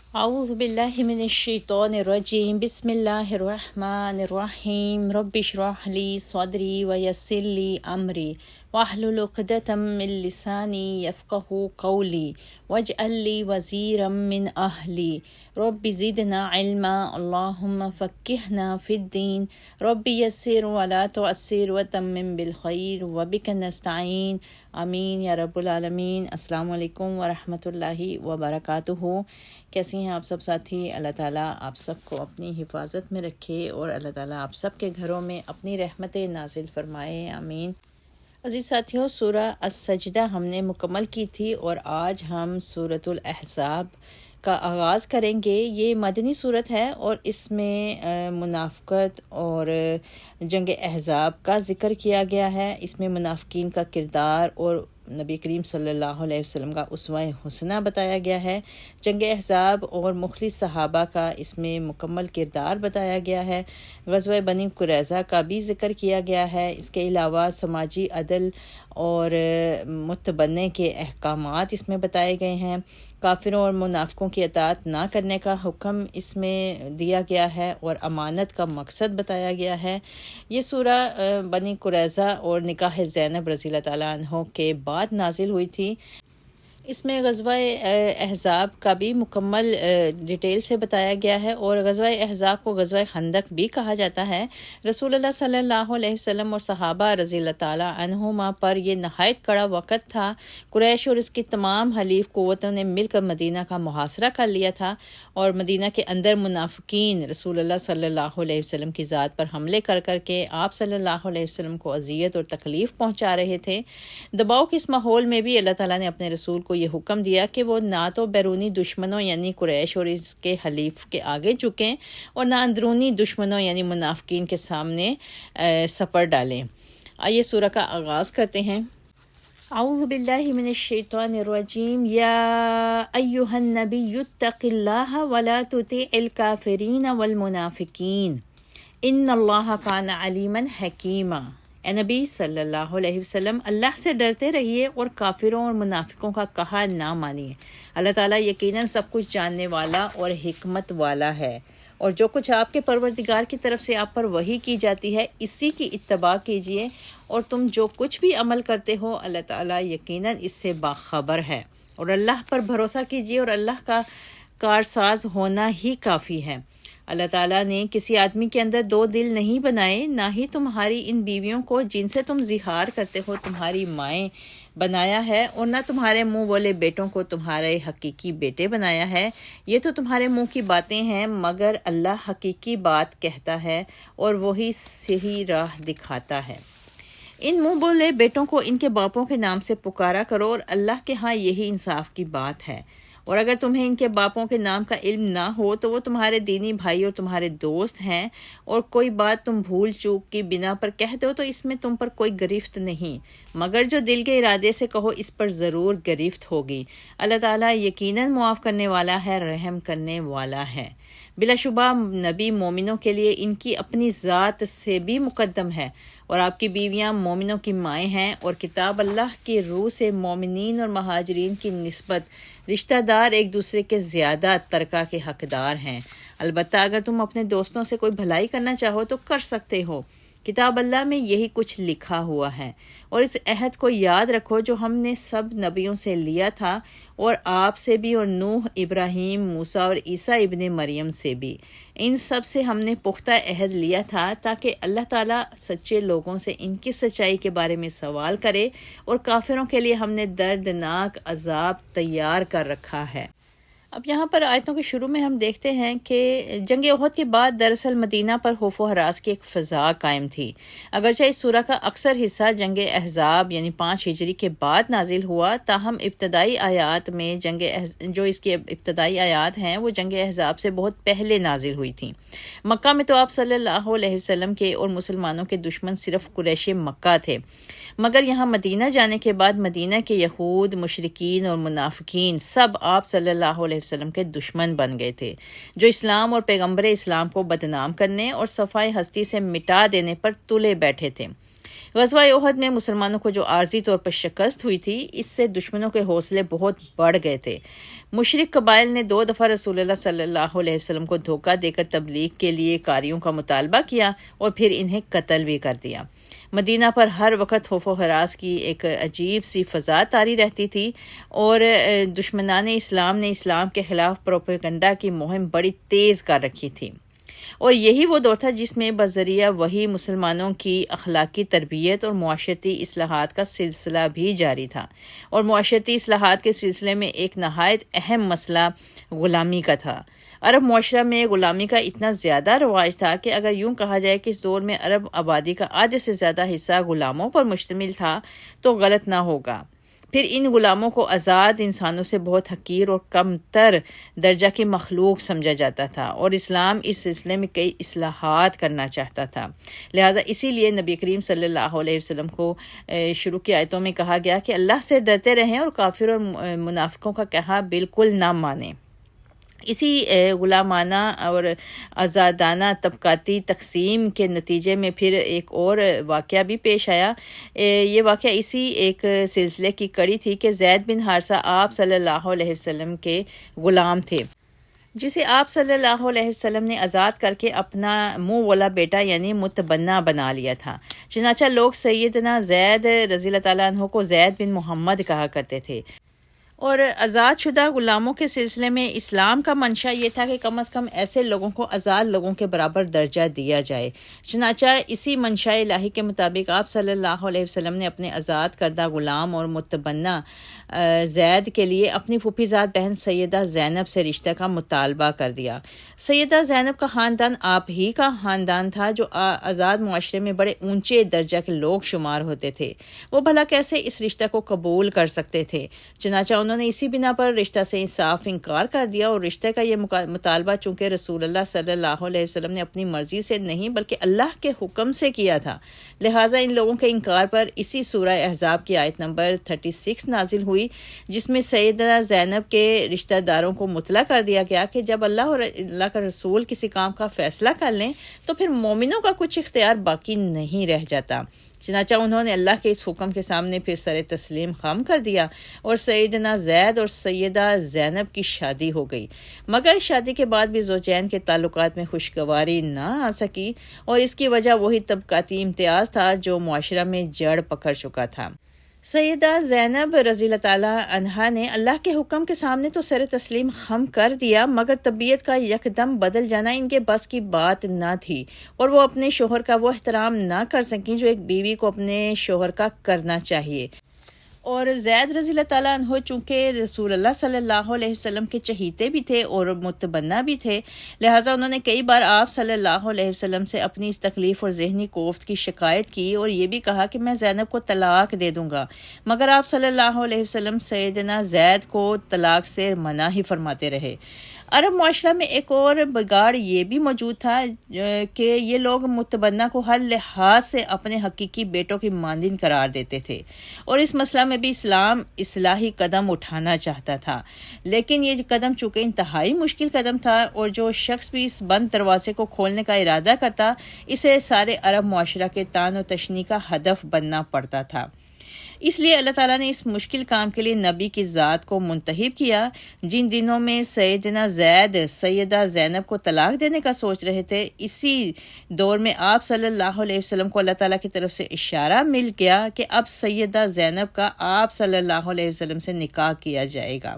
أعوذ بالله من الشيطان الرجيم بسم الله الرحمن الرحيم رب اشرح لي صدري ويسر لي أمري واحلل عقدة من لساني يفقه قولي واجعل لي وزيرا من أهلي رب زدنا علما اللهم فقهنا في الدين رب يسر ولا تعسر وتمم بالخير وبك نستعين آمین یا رب العالمین۔ السلام علیکم ورحمۃ اللہ وبرکاتہ۔ کیسی ہیں آپ سب ساتھی؟ اللہ تعالیٰ آپ سب کو اپنی حفاظت میں رکھے اور اللہ تعالیٰ آپ سب کے گھروں میں اپنی رحمت نازل فرمائے، آمین۔ عزیز ساتھیوں، سورہ السجدہ ہم نے مکمل کی تھی اور آج ہم سورۃ الاحزاب کا آغاز کریں گے۔ یہ مدنی صورت ہے اور اس میں منافقت اور جنگ احزاب کا ذکر کیا گیا ہے۔ اس میں منافقین کا کردار اور نبی کریم صلی اللہ علیہ وسلم کا اسوہ حسنہ بتایا گیا ہے۔ جنگ احزاب اور مخلص صحابہ کا اس میں مکمل کردار بتایا گیا ہے۔ غزوہ بنی قریظہ کا بھی ذکر کیا گیا ہے۔ اس کے علاوہ سماجی عدل اور متبنع کے احکامات اس میں بتائے گئے ہیں۔ کافروں اور منافقوں کی اطاعت نہ کرنے کا حکم اس میں دیا گیا ہے اور امانت کا مقصد بتایا گیا ہے۔ یہ سورہ بنی قریظہ اور نکاح زینب رضی اللہ تعالیٰ عنہ کے بعد نازل ہوئی تھی۔ اس میں غزوہ احزاب کا بھی مکمل ڈیٹیل سے بتایا گیا ہے اور غزوہ احزاب کو غزوہ خندق بھی کہا جاتا ہے۔ رسول اللہ صلی اللہ علیہ وسلم اور صحابہ رضی اللہ تعالیٰ عنہما پر یہ نہایت کڑا وقت تھا۔ قریش اور اس کی تمام حلیف قوتوں نے مل کر مدینہ کا محاصرہ کر لیا تھا اور مدینہ کے اندر منافقین رسول اللہ صلی اللہ علیہ وسلم کی ذات پر حملے کر کر کے آپ صلی اللہ علیہ وسلم کو اذیت اور تکلیف پہنچا رہے تھے۔ دباؤ کے اس ماحول میں بھی اللہ تعالیٰ نے اپنے رسول کو یہ حکم دیا کہ وہ نہ تو بیرونی دشمنوں یعنی قریش اور اس کے حلیف کے آگے جھکیں اور نہ اندرونی دشمنوں یعنی منافقین کے سامنے سپر ڈالیں۔ آئیے سورہ کا آغاز کرتے ہیں۔ اعوذ باللہ من الشیطان الرجیم یا ایہا النبی اتق اللہ ولا تطع الکافرین والمنافقین ان اللہ کان علیما حکیما۔ اے نبی صلی اللہ علیہ وسلم، اللہ سے ڈرتے رہیے اور کافروں اور منافقوں کا کہا نہ مانیے۔ اللہ تعالیٰ یقیناً سب کچھ جاننے والا اور حکمت والا ہے، اور جو کچھ آپ کے پروردگار کی طرف سے آپ پر وحی کی جاتی ہے اسی کی اتباع کیجیے، اور تم جو کچھ بھی عمل کرتے ہو اللہ تعالیٰ یقیناً اس سے باخبر ہے، اور اللہ پر بھروسہ کیجیے اور اللہ کا کارساز ہونا ہی کافی ہے۔ اللہ تعالیٰ نے کسی آدمی کے اندر دو دل نہیں بنائے، نہ ہی تمہاری ان بیویوں کو جن سے تم زہار کرتے ہو تمہاری مائیں بنایا ہے، اور نہ تمہارے منہ بولے بیٹوں کو تمہارے حقیقی بیٹے بنایا ہے۔ یہ تو تمہارے منہ کی باتیں ہیں، مگر اللہ حقیقی بات کہتا ہے اور وہی صحیح راہ دکھاتا ہے۔ ان منہ بولے بیٹوں کو ان کے باپوں کے نام سے پکارا کرو، اور اللہ کے ہاں یہی انصاف کی بات ہے۔ اور اگر تمہیں ان کے باپوں کے نام کا علم نہ ہو تو وہ تمہارے دینی بھائی اور تمہارے دوست ہیں، اور کوئی بات تم بھول چوک کی بنا پر کہہ دو تو اس میں تم پر کوئی گرفت نہیں، مگر جو دل کے ارادے سے کہو اس پر ضرور گرفت ہوگی۔ اللہ تعالیٰ یقیناً معاف کرنے والا ہے، رحم کرنے والا ہے۔ بلا شبہ نبی مومنوں کے لیے ان کی اپنی ذات سے بھی مقدم ہے، اور آپ کی بیویاں مومنوں کی مائیں ہیں، اور کتاب اللہ کی روح سے مومنین اور مہاجرین کی نسبت رشتہ دار ایک دوسرے کے زیادہ ترکہ کے حقدار ہیں۔ البتہ اگر تم اپنے دوستوں سے کوئی بھلائی کرنا چاہو تو کر سکتے ہو، کتاب اللہ میں یہی کچھ لکھا ہوا ہے۔ اور اس عہد کو یاد رکھو جو ہم نے سب نبیوں سے لیا تھا، اور آپ سے بھی، اور نوح، ابراہیم، موسیٰ اور عیسیٰ ابن مریم سے بھی۔ ان سب سے ہم نے پختہ عہد لیا تھا تاکہ اللہ تعالیٰ سچے لوگوں سے ان کی سچائی کے بارے میں سوال کرے، اور کافروں کے لیے ہم نے دردناک عذاب تیار کر رکھا ہے۔ اب یہاں پر آیتوں کے شروع میں ہم دیکھتے ہیں کہ جنگ احد کے بعد دراصل مدینہ پر خوف و ہراس کی ایک فضا قائم تھی۔ اگرچہ اس سورہ کا اکثر حصہ جنگ احزاب یعنی 5 ہجری کے بعد نازل ہوا، تاہم ابتدائی آیات میں جو اس کی ابتدائی آیات ہیں وہ جنگ احزاب سے بہت پہلے نازل ہوئی تھیں۔ مکہ میں تو آپ صلی اللہ علیہ وسلم کے اور مسلمانوں کے دشمن صرف قریش مکہ تھے، مگر یہاں مدینہ جانے کے بعد مدینہ کے یہود، مشرکین اور منافقین سب آپ صلی اللہ علیہ وسلم کے دشمن بن گئے تھے، جو اسلام اور پیغمبر اسلام کو بدنام کرنے اور صفائے ہستی سے مٹا دینے پر تلے بیٹھے تھے۔ غزوہ احد میں مسلمانوں کو جو عارضی طور پر شکست ہوئی تھی، اس سے دشمنوں کے حوصلے بہت بڑھ گئے تھے۔ مشرک قبائل نے 2 دفعہ رسول اللہ صلی اللہ علیہ وسلم کو دھوکہ دے کر تبلیغ کے لیے قاریوں کا مطالبہ کیا اور پھر انہیں قتل بھی کر دیا۔ مدینہ پر ہر وقت خوف و ہراس کی ایک عجیب سی فضا طاری رہتی تھی اور دشمنان اسلام نے اسلام کے خلاف پروپیگنڈا کی مہم بڑی تیز کر رکھی تھی، اور یہی وہ دور تھا جس میں بذریعہ وہی مسلمانوں کی اخلاقی تربیت اور معاشرتی اصلاحات کا سلسلہ بھی جاری تھا، اور معاشرتی اصلاحات کے سلسلے میں ایک نہایت اہم مسئلہ غلامی کا تھا۔ عرب معاشرہ میں غلامی کا اتنا زیادہ رواج تھا کہ اگر یوں کہا جائے کہ اس دور میں عرب آبادی کا آدھے سے زیادہ حصہ غلاموں پر مشتمل تھا تو غلط نہ ہوگا۔ پھر ان غلاموں کو آزاد انسانوں سے بہت حقیر اور کم تر درجہ کی مخلوق سمجھا جاتا تھا، اور اسلام اس سلسلے میں کئی اصلاحات کرنا چاہتا تھا۔ لہٰذا اسی لیے نبی کریم صلی اللہ علیہ وسلم کو شروع کی آیتوں میں کہا گیا کہ اللہ سے ڈرتے رہیں اور کافر اور منافقوں کا کہا بالکل نہ مانیں۔ اسی غلامانہ اور آزادانہ طبقاتی تقسیم کے نتیجے میں پھر ایک اور واقعہ بھی پیش آیا۔ یہ واقعہ اسی ایک سلسلے کی کڑی تھی کہ زید بن حارثہ آپ صلی اللہ علیہ وسلم کے غلام تھے، جسے آپ صلی اللہ علیہ وسلم نے آزاد کر کے اپنا منہ والا بیٹا یعنی متبنہ بنا لیا تھا۔ چنانچہ لوگ سیدنا زید رضی اللہ تعالیٰ عنہ کو زید بن محمد کہا کرتے تھے، اور آزاد شدہ غلاموں کے سلسلے میں اسلام کا منشا یہ تھا کہ کم از کم ایسے لوگوں کو آزاد لوگوں کے برابر درجہ دیا جائے۔ چنانچہ اسی منشا الہی کے مطابق آپ صلی اللہ علیہ وسلم نے اپنے آزاد کردہ غلام اور متبنہ زید کے لیے اپنی پھوپھی زاد بہن سیدہ زینب سے رشتہ کا مطالبہ کر دیا۔ سیدہ زینب کا خاندان آپ ہی کا خاندان تھا جو آزاد معاشرے میں بڑے اونچے درجہ کے لوگ شمار ہوتے تھے، وہ بھلا کیسے اس رشتہ کو قبول کر سکتے تھے؟ چنانچہ انہوں نے اسی بنا پر رشتہ سے صاف انکار کر دیا، اور رشتے کا یہ مطالبہ چونکہ رسول اللہ صلی اللہ علیہ وسلم نے اپنی مرضی سے نہیں بلکہ اللہ کے حکم سے کیا تھا، لہٰذا ان لوگوں کے انکار پر اسی سورہ احزاب کی آیت نمبر 36 نازل ہوئی، جس میں سیدہ زینب کے رشتہ داروں کو مطلع کر دیا گیا کہ جب اللہ اور اللہ کا رسول کسی کام کا فیصلہ کر لیں تو پھر مومنوں کا کچھ اختیار باقی نہیں رہ جاتا۔ چنانچہ انہوں نے اللہ کے اس حکم کے سامنے پھر سر تسلیم خم کر دیا، اور سیدنا زید اور سیدہ زینب کی شادی ہو گئی، مگر شادی کے بعد بھی زوجین کے تعلقات میں خوشگواری نہ آ سکی، اور اس کی وجہ وہی طبقاتی امتیاز تھا جو معاشرہ میں جڑ پکڑ چکا تھا۔ سیدہ زینب رضی اللہ تعالیٰ عنہا نے اللہ کے حکم کے سامنے تو سر تسلیم خم کر دیا، مگر طبیعت کا یکدم بدل جانا ان کے بس کی بات نہ تھی، اور وہ اپنے شوہر کا وہ احترام نہ کر سکیں جو ایک بیوی کو اپنے شوہر کا کرنا چاہیے۔ اور زید رضی اللہ تعالیٰ عنہ چونکہ رسول اللہ صلی اللہ علیہ وسلم کے چہیتے بھی تھے اور متبنہ بھی تھے، لہٰذا انہوں نے کئی بار آپ صلی اللہ علیہ وسلم سے اپنی اس تکلیف اور ذہنی کوفت کی شکایت کی، اور یہ بھی کہا کہ میں زینب کو طلاق دے دوں گا، مگر آپ صلی اللہ علیہ وسلم سیدنا زید کو طلاق سے منع ہی فرماتے رہے۔ عرب معاشرہ میں ایک اور بگاڑ یہ بھی موجود تھا کہ یہ لوگ متبنہ کو ہر لحاظ سے اپنے حقیقی بیٹوں کی مانند قرار دیتے تھے، اور اس مسئلہ میں بھی اسلام اصلاحی قدم اٹھانا چاہتا تھا، لیکن یہ قدم چونکہ انتہائی مشکل قدم تھا، اور جو شخص بھی اس بند دروازے کو کھولنے کا ارادہ کرتا اسے سارے عرب معاشرہ کے طعن و تشنیع کا ہدف بننا پڑتا تھا۔ اس لیے اللہ تعالیٰ نے اس مشکل کام کے لیے نبی کی ذات کو منتخب کیا۔ جن دنوں میں سیدنا زید سیدہ زینب کو طلاق دینے کا سوچ رہے تھے، اسی دور میں آپ صلی اللہ علیہ وسلم کو اللہ تعالیٰ کی طرف سے اشارہ مل گیا کہ اب سیدہ زینب کا آپ صلی اللہ علیہ وسلم سے نکاح کیا جائے گا۔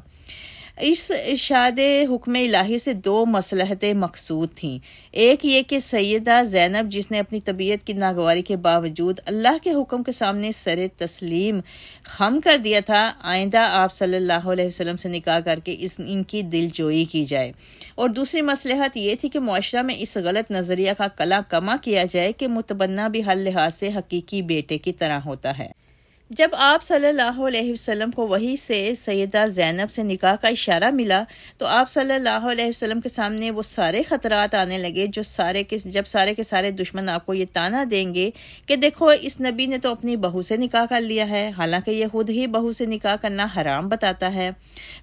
اس ارشاد حکم الہی سے 2 مصلحتیں مقصود تھیں، ایک یہ کہ سیدہ زینب جس نے اپنی طبیعت کی ناگواری کے باوجود اللہ کے حکم کے سامنے سر تسلیم خم کر دیا تھا، آئندہ آپ صلی اللہ علیہ وسلم سے نکاح کر کے ان کی دل جوئی کی جائے، اور دوسری مصلحت یہ تھی کہ معاشرہ میں اس غلط نظریہ کا کلا کما کیا جائے کہ متبنہ بھی ہر لحاظ سے حقیقی بیٹے کی طرح ہوتا ہے۔ جب آپ صلی اللہ علیہ وسلم کو وحی سے سیدہ زینب سے نکاح کا اشارہ ملا تو آپ صلی اللہ علیہ وسلم کے سامنے وہ سارے خطرات آنے لگے جب سارے کے سارے دشمن آپ کو یہ طعنہ دیں گے کہ دیکھو اس نبی نے تو اپنی بہو سے نکاح کر لیا ہے، حالانکہ یہ خود ہی بہو سے نکاح کرنا حرام بتاتا ہے۔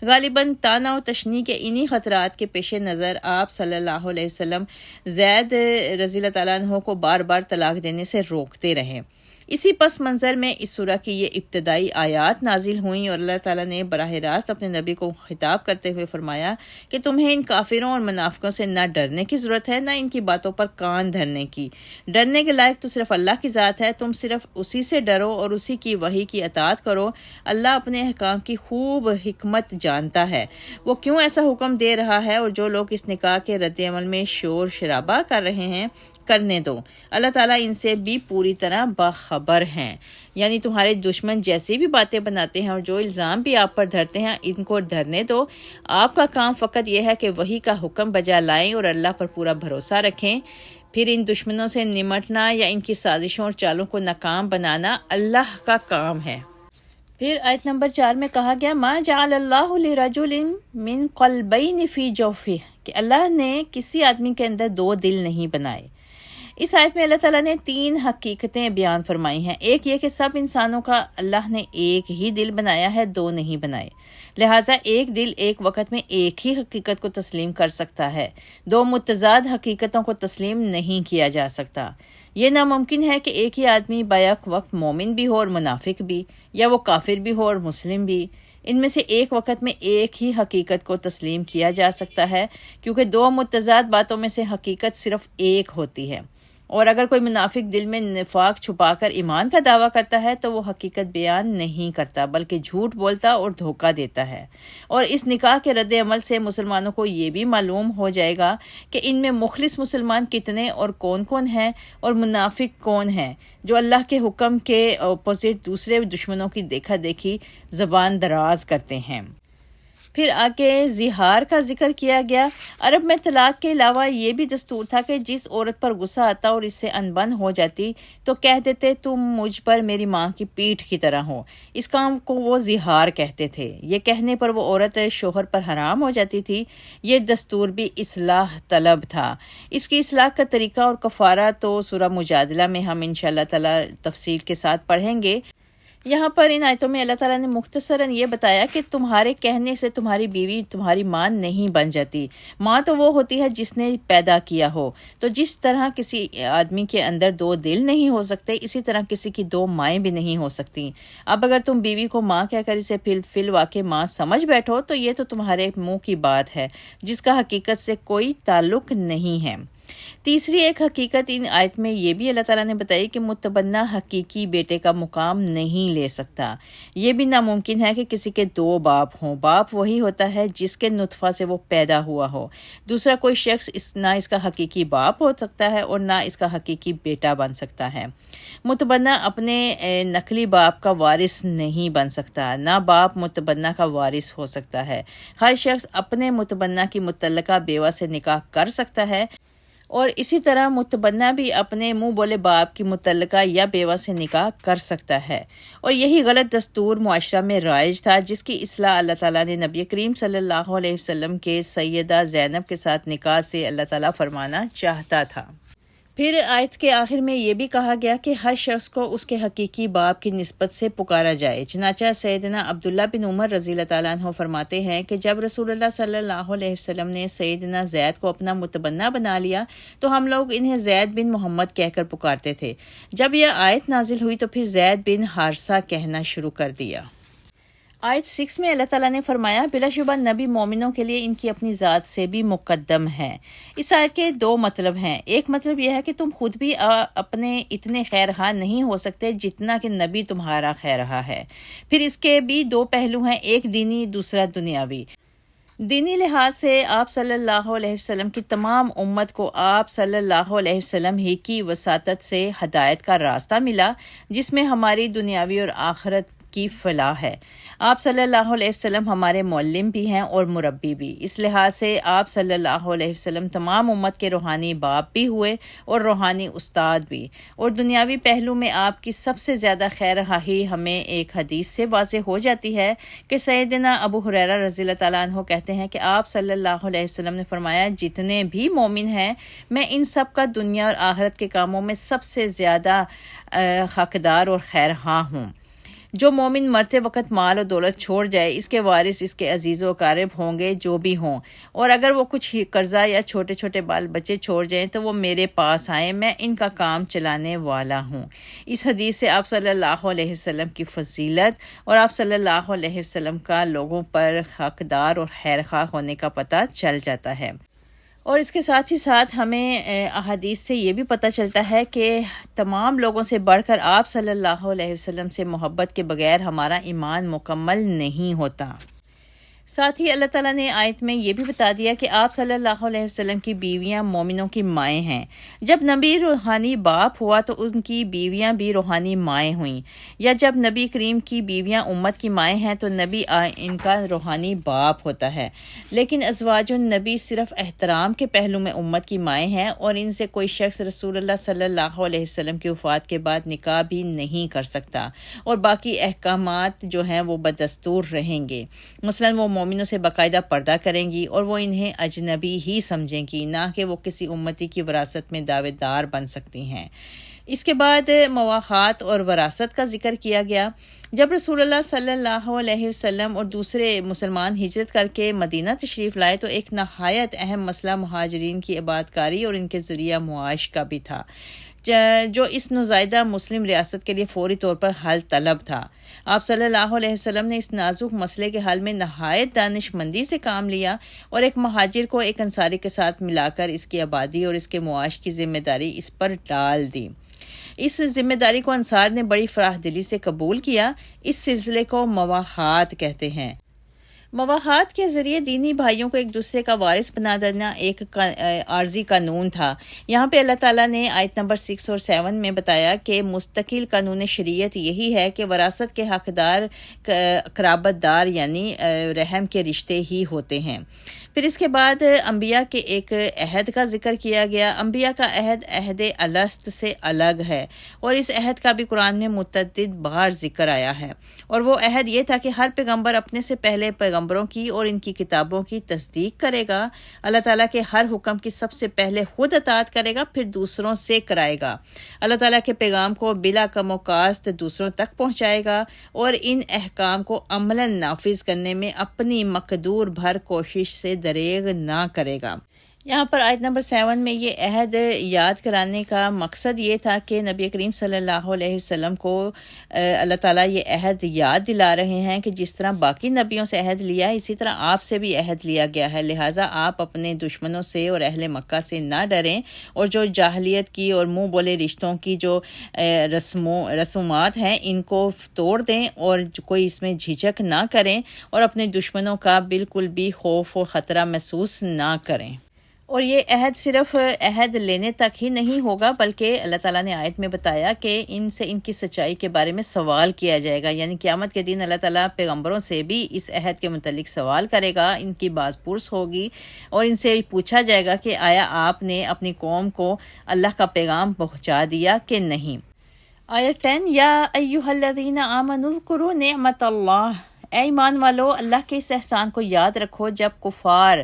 غالباً طعنہ و تشنیع کے انہی خطرات کے پیش نظر آپ صلی اللہ علیہ وسلم زید رضی اللہ تعالیٰ عنہ کو بار بار طلاق دینے سے روکتے رہے۔ اسی پس منظر میں اس سورہ کی یہ ابتدائی آیات نازل ہوئیں اور اللہ تعالیٰ نے براہ راست اپنے نبی کو خطاب کرتے ہوئے فرمایا کہ تمہیں ان کافروں اور منافقوں سے نہ ڈرنے کی ضرورت ہے، نہ ان کی باتوں پر کان دھرنے کی۔ ڈرنے کے لائق تو صرف اللہ کی ذات ہے، تم صرف اسی سے ڈرو اور اسی کی وحی کی اطاعت کرو۔ اللہ اپنے احکام کی خوب حکمت جانتا ہے، وہ کیوں ایسا حکم دے رہا ہے، اور جو لوگ اس نکاح کے رد عمل میں شور شرابہ کر رہے ہیں کرنے دو، اللہ تعالیٰ ان سے بھی پوری طرح باخبر ہیں۔ یعنی تمہارے دشمن جیسی بھی باتیں بناتے ہیں اور جو الزام بھی آپ پر دھرتے ہیں ان کو دھرنے دو، آپ کا کام فقط یہ ہے کہ وحی کا حکم بجا لائیں اور اللہ پر پورا بھروسہ رکھیں۔ پھر ان دشمنوں سے نمٹنا یا ان کی سازشوں اور چالوں کو ناکام بنانا اللہ کا کام ہے۔ پھر آیت نمبر 4 میں کہا گیا ما جعل اللہ لرجل من قلبین فی جوفہ، کہ اللہ نے کسی آدمی کے اندر دو دل نہیں بنائے۔ اس آیت میں اللہ تعالیٰ نے 3 حقیقتیں بیان فرمائی ہیں۔ ایک یہ کہ سب انسانوں کا اللہ نے ایک ہی دل بنایا ہے، دو نہیں بنائے، لہٰذا ایک دل ایک وقت میں ایک ہی حقیقت کو تسلیم کر سکتا ہے، دو متضاد حقیقتوں کو تسلیم نہیں کیا جا سکتا۔ یہ ناممکن ہے کہ ایک ہی آدمی بیک وقت مومن بھی ہو اور منافق بھی، یا وہ کافر بھی ہو اور مسلم بھی۔ ان میں سے ایک وقت میں ایک ہی حقیقت کو تسلیم کیا جا سکتا ہے، کیونکہ دو متضاد باتوں میں سے حقیقت صرف ایک ہوتی ہے۔ اور اگر کوئی منافق دل میں نفاق چھپا کر ایمان کا دعویٰ کرتا ہے تو وہ حقیقت بیان نہیں کرتا بلکہ جھوٹ بولتا اور دھوکہ دیتا ہے۔ اور اس نکاح کے رد عمل سے مسلمانوں کو یہ بھی معلوم ہو جائے گا کہ ان میں مخلص مسلمان کتنے اور کون کون ہیں اور منافق کون ہیں جو اللہ کے حکم کے اپوزٹ دوسرے دشمنوں کی دیکھا دیکھی زبان دراز کرتے ہیں۔ پھر آگے زہار کا ذکر کیا گیا۔ عرب میں طلاق کے علاوہ یہ بھی دستور تھا کہ جس عورت پر غصہ آتا اور اس سے انبن ہو جاتی تو کہہ دیتے تم مجھ پر میری ماں کی پیٹھ کی طرح ہو۔ اس کام کو وہ زہار کہتے تھے۔ یہ کہنے پر وہ عورت شوہر پر حرام ہو جاتی تھی۔ یہ دستور بھی اصلاح طلب تھا۔ اس کی اصلاح کا طریقہ اور کفارہ تو سورہ مجادلہ میں ہم انشاءاللہ تعالی تفصیل کے ساتھ پڑھیں گے۔ یہاں پر ان آیتوں میں اللہ تعالیٰ نے مختصراً یہ بتایا کہ تمہارے کہنے سے تمہاری بیوی تمہاری ماں نہیں بن جاتی۔ ماں تو وہ ہوتی ہے جس نے پیدا کیا ہو۔ تو جس طرح کسی آدمی کے اندر دو دل نہیں ہو سکتے، اسی طرح کسی کی دو مائیں بھی نہیں ہو سکتی۔ اب اگر تم بیوی کو ماں کہہ کر اسے فی الواقع ماں سمجھ بیٹھو تو یہ تو تمہارے منہ کی بات ہے جس کا حقیقت سے کوئی تعلق نہیں ہے۔ تیسری ایک حقیقت ان آیت میں یہ بھی اللہ تعالیٰ نے بتائی کہ متبنہ حقیقی بیٹے کا مقام نہیں لے سکتا۔ یہ بھی ناممکن ہے کہ کسی کے دو باپ ہوں۔ باپ وہی ہوتا ہے جس کے نطفہ سے وہ پیدا ہوا ہو۔ دوسرا کوئی شخص نہ اس کا حقیقی باپ ہو سکتا ہے اور نہ اس کا حقیقی بیٹا بن سکتا ہے۔ متبنہ اپنے نقلی باپ کا وارث نہیں بن سکتا، نہ باپ متبنہ کا وارث ہو سکتا ہے۔ ہر شخص اپنے متبنہ کی متعلقہ بیوہ سے نکاح کر سکتا ہے، اور اسی طرح متبنہ بھی اپنے منہ بولے باپ کی متعلقہ یا بیوہ سے نکاح کر سکتا ہے۔ اور یہی غلط دستور معاشرہ میں رائج تھا جس کی اصلاح اللہ تعالیٰ نے نبی کریم صلی اللہ علیہ وسلم کے سیدہ زینب کے ساتھ نکاح سے اللہ تعالیٰ فرمانا چاہتا تھا۔ پھر آیت کے آخر میں یہ بھی کہا گیا کہ ہر شخص کو اس کے حقیقی باپ کی نسبت سے پکارا جائے۔ چنانچہ سیدنا عبداللہ بن عمر رضی اللہ تعالیٰ عنہ فرماتے ہیں کہ جب رسول اللہ صلی اللہ علیہ وسلم نے سیدنا زید کو اپنا متبنہ بنا لیا تو ہم لوگ انہیں زید بن محمد کہہ کر پکارتے تھے۔ جب یہ آیت نازل ہوئی تو پھر زید بن حارثہ کہنا شروع کر دیا۔ آیت 6 میں اللہ تعالیٰ نے فرمایا بلا شبہ نبی مومنوں کے لیے ان کی اپنی ذات سے بھی مقدم ہے۔ اس آیت کے دو مطلب ہیں۔ ایک مطلب یہ ہے کہ تم خود بھی اپنے اتنے خیر خواہ نہیں ہو سکتے جتنا کہ نبی تمہارا خیر خواہ ہے۔ پھر اس کے بھی دو پہلو ہیں، ایک دینی دوسرا دنیاوی۔ دینی لحاظ سے آپ صلی اللہ علیہ وسلم کی تمام امت کو آپ صلی اللہ علیہ وسلم ہی کی وساطت سے ہدایت کا راستہ ملا جس میں ہماری دنیاوی اور آخرت کی فلاح ہے۔ آپ صلی اللہ علیہ وسلم ہمارے معلم بھی ہیں اور مربی بھی۔ اس لحاظ سے آپ صلی اللہ علیہ وسلم تمام امت کے روحانی باپ بھی ہوئے اور روحانی استاد بھی۔ اور دنیاوی پہلو میں آپ کی سب سے زیادہ خیر خواہی ہمیں ایک حدیث سے واضح ہو جاتی ہے کہ سیدنا ابو ہریرہ رضی اللہ تعالیٰ عنہ کہتے ہیں کہ آپ صلی اللہ علیہ وسلم نے فرمایا جتنے بھی مومن ہیں میں ان سب کا دنیا اور آخرت کے کاموں میں سب سے زیادہ حقدار اور خیر خواہ ہوں۔ جو مومن مرتے وقت مال و دولت چھوڑ جائے اس کے وارث اس کے عزیز و اقارب ہوں گے جو بھی ہوں، اور اگر وہ کچھ قرضہ یا چھوٹے چھوٹے بال بچے چھوڑ جائیں تو وہ میرے پاس آئیں، میں ان کا کام چلانے والا ہوں۔ اس حدیث سے آپ صلی اللہ علیہ وسلم کی فضیلت اور آپ صلی اللہ علیہ وسلم کا لوگوں پر حقدار اور خیرخواہ ہونے کا پتہ چل جاتا ہے۔ اور اس کے ساتھ ہی ساتھ ہمیں احادیث سے یہ بھی پتہ چلتا ہے کہ تمام لوگوں سے بڑھ کر آپ صلی اللہ علیہ وسلم سے محبت کے بغیر ہمارا ایمان مکمل نہیں ہوتا۔ ساتھ ہی اللہ تعالیٰ نے آیت میں یہ بھی بتا دیا کہ آپ صلی اللہ علیہ وسلم کی بیویاں مومنوں کی مائیں ہیں۔ جب نبی روحانی باپ ہوا تو ان کی بیویاں بھی روحانی مائیں ہوئیں، یا جب نبی کریم کی بیویاں امت کی مائیں ہیں تو نبی ان کا روحانی باپ ہوتا ہے۔ لیکن ازواج النبی صرف احترام کے پہلو میں امت کی مائیں ہیں، اور ان سے کوئی شخص رسول اللہ صلی اللہ علیہ وسلم کی وفات کے بعد نکاح بھی نہیں کر سکتا، اور باقی احکامات جو ہیں وہ بدستور رہیں گے۔ مثلاً وہ مومنوں سے باقاعدہ پردہ کریں گی اور وہ انہیں اجنبی ہی سمجھیں گی، نہ کہ وہ کسی امتی کی وراثت میں دعوے دار بن سکتی ہیں۔ اس کے بعد مواخات اور وراثت کا ذکر کیا گیا۔ جب رسول اللہ صلی اللہ علیہ وسلم اور دوسرے مسلمان ہجرت کر کے مدینہ تشریف لائے تو ایک نہایت اہم مسئلہ مہاجرین کی عبادکاری اور ان کے ذریعہ معاش کا بھی تھا، جو اس نوزائیدہ مسلم ریاست کے لیے فوری طور پر حل طلب تھا۔ آپ صلی اللہ علیہ وسلم نے اس نازک مسئلے کے حل میں نہایت دانش مندی سے کام لیا، اور ایک مہاجر کو ایک انصاری کے ساتھ ملا کر اس کی آبادی اور اس کے معاش کی ذمہ داری اس پر ڈال دی۔ اس ذمہ داری کو انصار نے بڑی فراخ دلی سے قبول کیا۔ اس سلسلے کو مواخات کہتے ہیں۔ مواخات کے ذریعے دینی بھائیوں کو ایک دوسرے کا وارث بنا دینا ایک عارضی قانون تھا۔ یہاں پہ اللہ تعالیٰ نے آیت نمبر 6 اور 7 میں بتایا کہ مستقل قانون شریعت یہی ہے کہ وراثت کے حقدار قرابت دار یعنی رحم کے رشتے ہی ہوتے ہیں۔ پھر اس کے بعد انبیاء کے ایک عہد کا ذکر کیا گیا۔ انبیاء کا عہد عہد الست سے الگ ہے، اور اس عہد کا بھی قرآن میں متعدد بار ذکر آیا ہے، اور وہ عہد یہ تھا کہ ہر پیغمبر اپنے سے پہلے پیغمبروں کی اور ان کی کتابوں کی تصدیق کرے گا، اللہ تعالیٰ کے ہر حکم کی سب سے پہلے خود اطاعت کرے گا، پھر دوسروں سے کرائے گا، اللہ تعالیٰ کے پیغام کو بلا کم و کاست دوسروں تک پہنچائے گا، اور ان احکام کو عملاً نافذ کرنے میں اپنی مقدور بھر کوشش سے دریغ نہ کرے گا۔ یہاں پر آیت نمبر 7 میں یہ عہد یاد کرانے کا مقصد یہ تھا کہ نبی کریم صلی اللہ علیہ وسلم کو اللہ تعالیٰ یہ عہد یاد دلا رہے ہیں کہ جس طرح باقی نبیوں سے عہد لیا اسی طرح آپ سے بھی عہد لیا گیا ہے، لہٰذا آپ اپنے دشمنوں سے اور اہل مکہ سے نہ ڈریں، اور جو جاہلیت کی اور منہ بولے رشتوں کی جو رسومات ہیں ان کو توڑ دیں، اور کوئی اس میں جھجک نہ کریں، اور اپنے دشمنوں کا بالکل بھی خوف و خطرہ محسوس نہ کریں۔ اور یہ عہد صرف عہد لینے تک ہی نہیں ہوگا، بلکہ اللہ تعالیٰ نے آیت میں بتایا کہ ان سے ان کی سچائی کے بارے میں سوال کیا جائے گا، یعنی قیامت کے دن اللہ تعالیٰ پیغمبروں سے بھی اس عہد کے متعلق سوال کرے گا، ان کی باز پرس ہوگی، اور ان سے پوچھا جائے گا کہ آیا آپ نے اپنی قوم کو اللہ کا پیغام پہنچا دیا کہ نہیں۔ آیت 10 یا ایھا الذین آمنوا اذکروا نعمت اللہ، اے ایمان والو اللہ کے اس احسان کو یاد رکھو جب کفار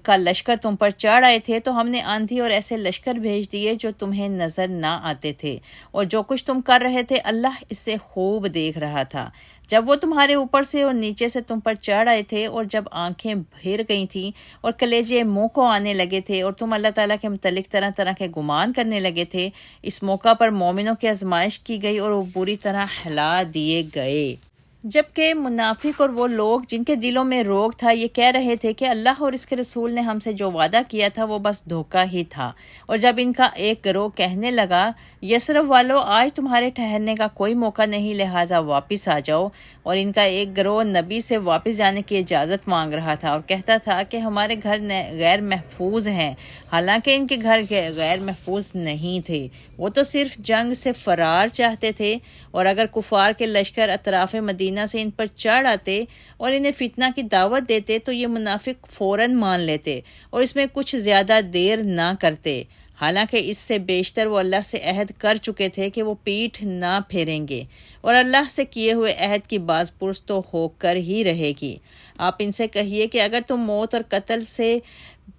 کا لشکر تم پر چڑھ آئے تھے تو ہم نے آندھی اور ایسے لشکر بھیج دیے جو تمہیں نظر نہ آتے تھے، اور جو کچھ تم کر رہے تھے اللہ اس سے خوب دیکھ رہا تھا۔ جب وہ تمہارے اوپر سے اور نیچے سے تم پر چڑھ آئے تھے، اور جب آنکھیں بھر گئی تھیں اور کلیجے منہ کو آنے لگے تھے، اور تم اللہ تعالیٰ کے متعلق طرح طرح کے گمان کرنے لگے تھے، اس موقع پر مومنوں کی آزمائش کی گئی اور وہ بری طرح ہلا دیے گئے۔ جبکہ منافق اور وہ لوگ جن کے دلوں میں روگ تھا یہ کہہ رہے تھے کہ اللہ اور اس کے رسول نے ہم سے جو وعدہ کیا تھا وہ بس دھوکہ ہی تھا، اور جب ان کا ایک گروہ کہنے لگا یثرب والو آج تمہارے ٹھہرنے کا کوئی موقع نہیں، لہٰذا واپس آ جاؤ، اور ان کا ایک گروہ نبی سے واپس جانے کی اجازت مانگ رہا تھا اور کہتا تھا کہ ہمارے گھر غیر محفوظ ہیں، حالانکہ ان کے گھر غیر محفوظ نہیں تھے، وہ تو صرف جنگ سے فرار چاہتے تھے، اور اگر کفار کے لشکر اطراف مدینہ سے ان پر چڑھ آتے اور انہیں فتنہ کی دعوت دیتے تو یہ منافق فوراً مان لیتے اور اس میں کچھ زیادہ دیر نہ کرتے، حالانکہ اس سے بیشتر وہ اللہ سے عہد کر چکے تھے کہ وہ پیٹھ نہ پھیریں گے، اور اللہ سے کیے ہوئے عہد کی باز پرس تو ہو کر ہی رہے گی۔ آپ ان سے کہیے کہ اگر تم موت اور قتل سے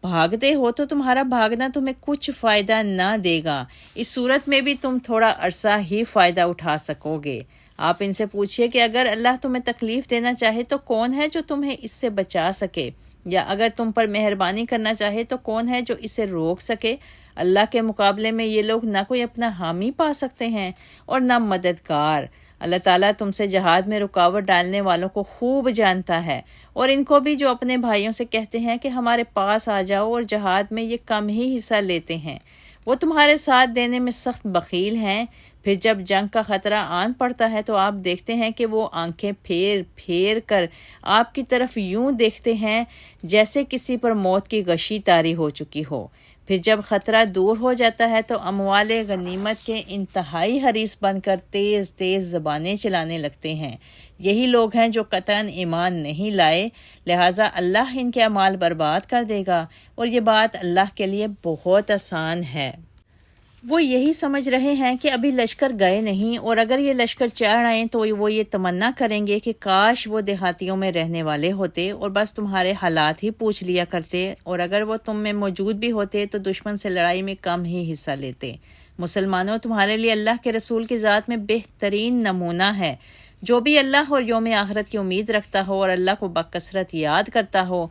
بھاگتے ہو تو تمہارا بھاگنا تمہیں کچھ فائدہ نہ دے گا، اس صورت میں بھی تم تھوڑا عرصہ ہی فائدہ اٹھا سکو گے۔ آپ ان سے پوچھئے کہ اگر اللہ تمہیں تکلیف دینا چاہے تو کون ہے جو تمہیں اس سے بچا سکے، یا اگر تم پر مہربانی کرنا چاہے تو کون ہے جو اسے روک سکے؟ اللہ کے مقابلے میں یہ لوگ نہ کوئی اپنا حامی پا سکتے ہیں اور نہ مددگار۔ اللہ تعالیٰ تم سے جہاد میں رکاوٹ ڈالنے والوں کو خوب جانتا ہے، اور ان کو بھی جو اپنے بھائیوں سے کہتے ہیں کہ ہمارے پاس آ جاؤ اور جہاد میں یہ کم ہی حصہ لیتے ہیں، وہ تمہارے ساتھ دینے میں سخت بخیل ہیں۔ پھر جب جنگ کا خطرہ آن پڑتا ہے تو آپ دیکھتے ہیں کہ وہ آنکھیں پھیر پھیر کر آپ کی طرف یوں دیکھتے ہیں جیسے کسی پر موت کی غشی طاری ہو چکی ہو۔ پھر جب خطرہ دور ہو جاتا ہے تو اموال غنیمت کے انتہائی حریص بن کر تیز تیز زبانیں چلانے لگتے ہیں۔ یہی لوگ ہیں جو قطعاً ایمان نہیں لائے، لہٰذا اللہ ان کے اعمال برباد کر دے گا، اور یہ بات اللہ کے لیے بہت آسان ہے۔ وہ یہی سمجھ رہے ہیں کہ ابھی لشکر گئے نہیں، اور اگر یہ لشکر چڑھ آئیں تو وہ یہ تمنا کریں گے کہ کاش وہ دیہاتیوں میں رہنے والے ہوتے اور بس تمہارے حالات ہی پوچھ لیا کرتے، اور اگر وہ تم میں موجود بھی ہوتے تو دشمن سے لڑائی میں کم ہی حصہ لیتے۔ مسلمانوں، تمہارے لیے اللہ کے رسول کی ذات میں بہترین نمونہ ہے۔ جو بھی اللہ اور یوم آخرت کی امید رکھتا ہو اور اللہ کو بکثرت یاد کرتا ہو۔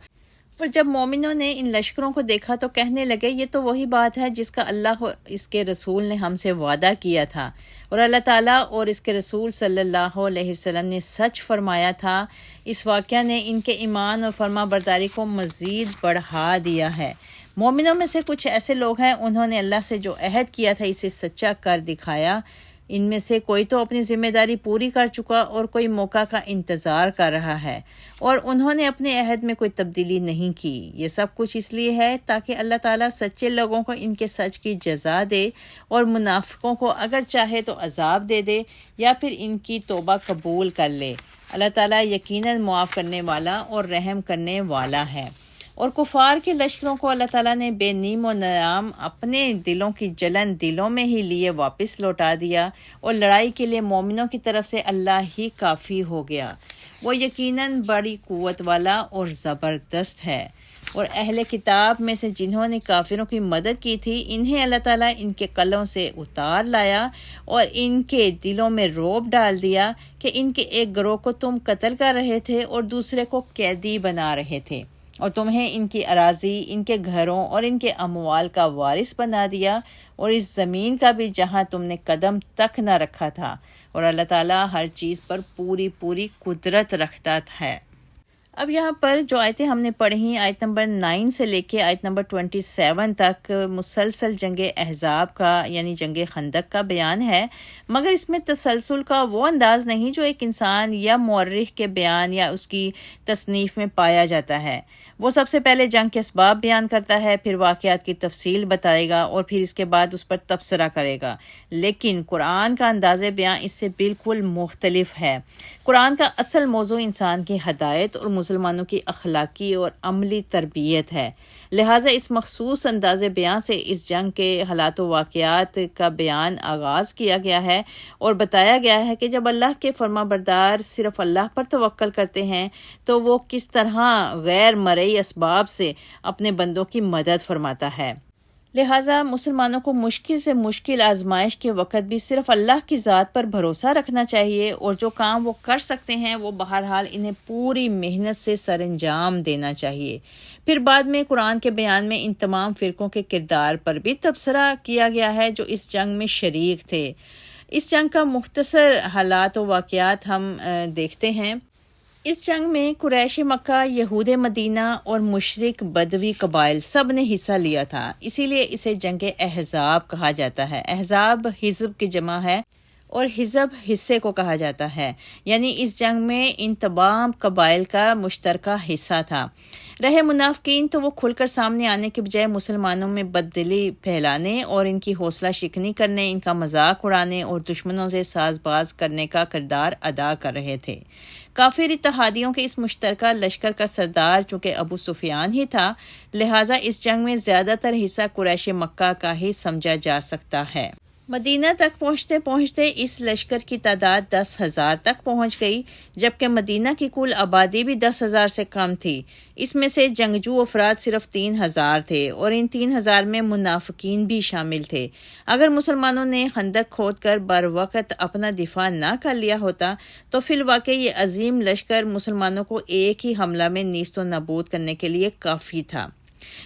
پر جب مومنوں نے ان لشکروں کو دیکھا تو کہنے لگے یہ تو وہی بات ہے جس کا اللہ اور اس کے رسول نے ہم سے وعدہ کیا تھا، اور اللہ تعالیٰ اور اس کے رسول صلی اللہ علیہ وسلم نے سچ فرمایا تھا۔ اس واقعہ نے ان کے ایمان اور فرما برداری کو مزید بڑھا دیا ہے۔ مومنوں میں سے کچھ ایسے لوگ ہیں، انہوں نے اللہ سے جو عہد کیا تھا اسے سچا کر دکھایا۔ ان میں سے کوئی تو اپنی ذمہ داری پوری کر چکا اور کوئی موقع کا انتظار کر رہا ہے، اور انہوں نے اپنے عہد میں کوئی تبدیلی نہیں کی۔ یہ سب کچھ اس لیے ہے تاکہ اللہ تعالیٰ سچے لوگوں کو ان کے سچ کی جزا دے، اور منافقوں کو اگر چاہے تو عذاب دے دے یا پھر ان کی توبہ قبول کر لے۔ اللہ تعالیٰ یقیناً معاف کرنے والا اور رحم کرنے والا ہے۔ اور کفار کے لشکروں کو اللہ تعالیٰ نے بے نیم و نام اپنے دلوں کی جلن دلوں میں ہی لیے واپس لوٹا دیا، اور لڑائی کے لیے مومنوں کی طرف سے اللہ ہی کافی ہو گیا۔ وہ یقیناً بڑی قوت والا اور زبردست ہے۔ اور اہل کتاب میں سے جنہوں نے کافروں کی مدد کی تھی، انہیں اللہ تعالیٰ ان کے قلوں سے اتار لایا اور ان کے دلوں میں رعب ڈال دیا کہ ان کے ایک گروہ کو تم قتل کر رہے تھے اور دوسرے کو قیدی بنا رہے تھے، اور تمہیں ان کی اراضی، ان کے گھروں اور ان کے اموال کا وارث بنا دیا، اور اس زمین کا بھی جہاں تم نے قدم تک نہ رکھا تھا، اور اللہ تعالیٰ ہر چیز پر پوری قدرت رکھتا ہے۔ اب یہاں پر جو آیتیں ہم نے پڑھی، آیت نمبر 9 سے لے کے آیت نمبر 27 تک مسلسل جنگ احزاب کا یعنی جنگ خندق کا بیان ہے، مگر اس میں تسلسل کا وہ انداز نہیں جو ایک انسان یا مورخ کے بیان یا اس کی تصنیف میں پایا جاتا ہے۔ وہ سب سے پہلے جنگ کے اسباب بیان کرتا ہے، پھر واقعات کی تفصیل بتائے گا، اور پھر اس کے بعد اس پر تبصرہ کرے گا۔ لیکن قرآن کا انداز بیان اس سے بالکل مختلف ہے۔ قرآن کا اصل موضوع انسان کی ہدایت اور مسلمانوں کی اخلاقی اور عملی تربیت ہے، لہٰذا اس مخصوص انداز بیان سے اس جنگ کے حالات و واقعات کا بیان آغاز کیا گیا ہے، اور بتایا گیا ہے کہ جب اللہ کے فرما بردار صرف اللہ پر توکل کرتے ہیں تو وہ کس طرح غیر مرئی اسباب سے اپنے بندوں کی مدد فرماتا ہے۔ لہٰذا مسلمانوں کو مشکل سے مشکل آزمائش کے وقت بھی صرف اللہ کی ذات پر بھروسہ رکھنا چاہیے، اور جو کام وہ کر سکتے ہیں وہ بہرحال انہیں پوری محنت سے سر انجام دینا چاہیے۔ پھر بعد میں قرآن کے بیان میں ان تمام فرقوں کے کردار پر بھی تبصرہ کیا گیا ہے جو اس جنگ میں شریک تھے۔ اس جنگ کا مختصر حالات و واقعات ہم دیکھتے ہیں۔ اس جنگ میں قریش مکہ، یہود مدینہ اور مشرک بدوی قبائل سب نے حصہ لیا تھا، اسی لیے اسے جنگ احزاب کہا جاتا ہے۔ احزاب حزب کی جمع ہے، اور حزب حصے کو کہا جاتا ہے، یعنی اس جنگ میں ان تمام قبائل کا مشترکہ حصہ تھا۔ رہے منافقین تو وہ کھل کر سامنے آنے کے بجائے مسلمانوں میں بددلی پھیلانے اور ان کی حوصلہ شکنی کرنے، ان کا مذاق اڑانے اور دشمنوں سے ساز باز کرنے کا کردار ادا کر رہے تھے۔ کافر اتحادیوں کے اس مشترکہ لشکر کا سردار چونکہ ابو سفیان ہی تھا، لہٰذا اس جنگ میں زیادہ تر حصہ قریش مکہ کا ہی سمجھا جا سکتا ہے۔ مدینہ تک پہنچتے پہنچتے اس لشکر کی تعداد 10,000 تک پہنچ گئی، جبکہ مدینہ کی کل آبادی بھی 10,000 سے کم تھی۔ اس میں سے جنگجو افراد صرف 3,000 تھے اور ان 3,000 میں منافقین بھی شامل تھے۔ اگر مسلمانوں نے خندق کھود کر بروقت اپنا دفاع نہ کر لیا ہوتا تو فی الواقع یہ عظیم لشکر مسلمانوں کو ایک ہی حملہ میں نیست و نابود کرنے کے لیے کافی تھا۔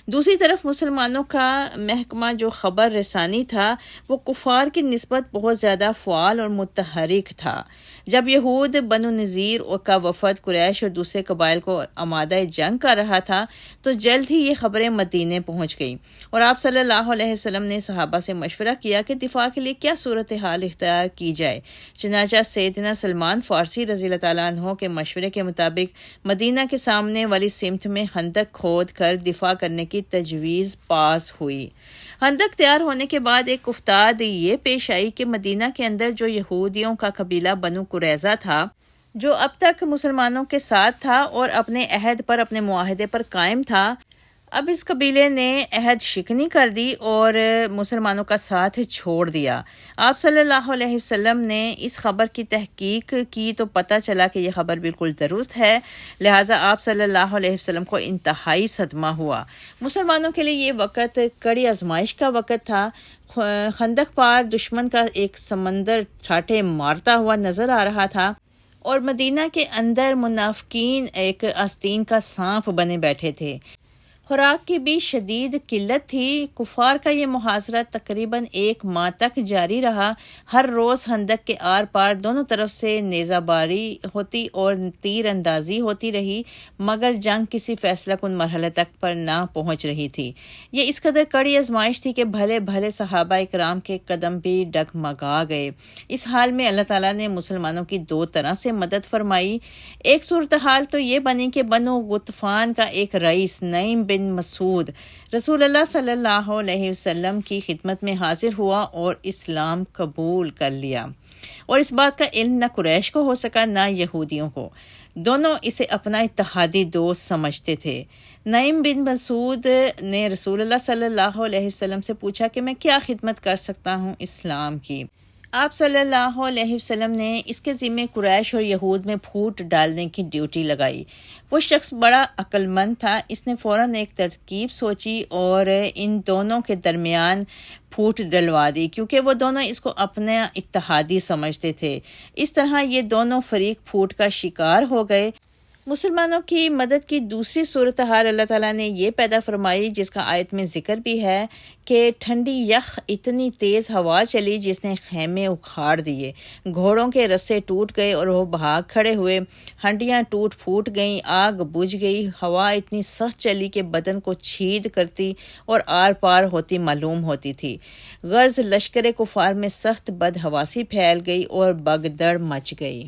دوسری طرف مسلمانوں کا محکمہ جو خبر رسانی تھا وہ کفار کی نسبت بہت زیادہ فعال اور متحرک تھا۔ جب یہود بنو نذیر کا وفد قریش اور دوسرے قبائل کو آمادہ جنگ کر رہا تھا تو جلد ہی یہ خبریں مدینے پہنچ گئیں اور آپ صلی اللہ علیہ وسلم نے صحابہ سے مشورہ کیا کہ دفاع کے لیے کیا صورتحال اختیار کی جائے۔ چنانچہ سیدنا سلمان فارسی رضی اللہ تعالیٰ عنہ کے مشورے کے مطابق مدینہ کے سامنے والی سمت میں خندق کھود کر دفاع کرنے کی تجویز پاس ہوئی۔ خندق تیار ہونے کے بعد ایک افتاد یہ پیش آئی کہ مدینہ کے اندر جو یہودیوں کا قبیلہ بنو قریظہ تھا، جو اب تک مسلمانوں کے ساتھ تھا اور اپنے عہد پر اپنے معاہدے پر قائم تھا، اب اس قبیلے نے عہد شکنی کر دی اور مسلمانوں کا ساتھ چھوڑ دیا۔ آپ صلی اللہ علیہ وسلم نے اس خبر کی تحقیق کی تو پتہ چلا کہ یہ خبر بالکل درست ہے، لہٰذا آپ صلی اللہ علیہ وسلم کو انتہائی صدمہ ہوا۔ مسلمانوں کے لیے یہ وقت کڑی آزمائش کا وقت تھا۔ خندق پار دشمن کا ایک سمندر ٹھاٹھے مارتا ہوا نظر آ رہا تھا اور مدینہ کے اندر منافقین ایک آستین کا سانپ بنے بیٹھے تھے۔ خوراک کی بھی شدید قلت تھی۔ کفار کا یہ محاصرہ تقریباً 1 ماہ تک جاری رہا۔ ہر روز خندق کے آر پار دونوں طرف سے نیزہ باری ہوتی اور تیر اندازی ہوتی رہی، مگر جنگ کسی فیصلہ کن مرحلے تک پر نہ پہنچ رہی تھی۔ یہ اس قدر کڑی آزمائش تھی کہ بھلے بھلے صحابہ اکرام کے قدم بھی ڈگمگا گئے۔ اس حال میں اللہ تعالیٰ نے مسلمانوں کی 2 طرح سے مدد فرمائی۔ ایک صورتحال تو یہ بنی کہ بنو غطفان کا ایک رئیس نعیم بن مسعود رسول اللہ صلی اللہ علیہ وسلم کی خدمت میں حاضر ہوا اور اسلام قبول کر لیا، اور اس بات کا علم نہ قریش کو ہو سکا نہ یہودیوں کو۔ دونوں اسے اپنا اتحادی دوست سمجھتے تھے۔ نعیم بن مسعود نے رسول اللہ صلی اللہ علیہ وسلم سے پوچھا کہ میں کیا خدمت کر سکتا ہوں اسلام کی۔ آپ صلی اللہ علیہ وسلم نے اس کے ذمے قریش اور یہود میں پھوٹ ڈالنے کی ڈیوٹی لگائی۔ وہ شخص بڑا عقل مند تھا، اس نے فوراً ایک ترکیب سوچی اور ان دونوں کے درمیان پھوٹ ڈلوا دی، کیونکہ وہ دونوں اس کو اپنا اتحادی سمجھتے تھے۔ اس طرح یہ دونوں فریق پھوٹ کا شکار ہو گئے۔ مسلمانوں کی مدد کی دوسری صورتحال اللہ تعالیٰ نے یہ پیدا فرمائی، جس کا آیت میں ذکر بھی ہے کہ ٹھنڈی یخ اتنی تیز ہوا چلی جس نے خیمے اکھاڑ دیے، گھوڑوں کے رسے ٹوٹ گئے اور وہ بھاگ کھڑے ہوئے، ہنڈیاں ٹوٹ پھوٹ گئیں، آگ بجھ گئی، ہوا اتنی سخت چلی کہ بدن کو چھید کرتی اور آر پار ہوتی معلوم ہوتی تھی۔ غرض لشکر کفار میں سخت بدحواسی پھیل گئی اور بگدڑ مچ گئی۔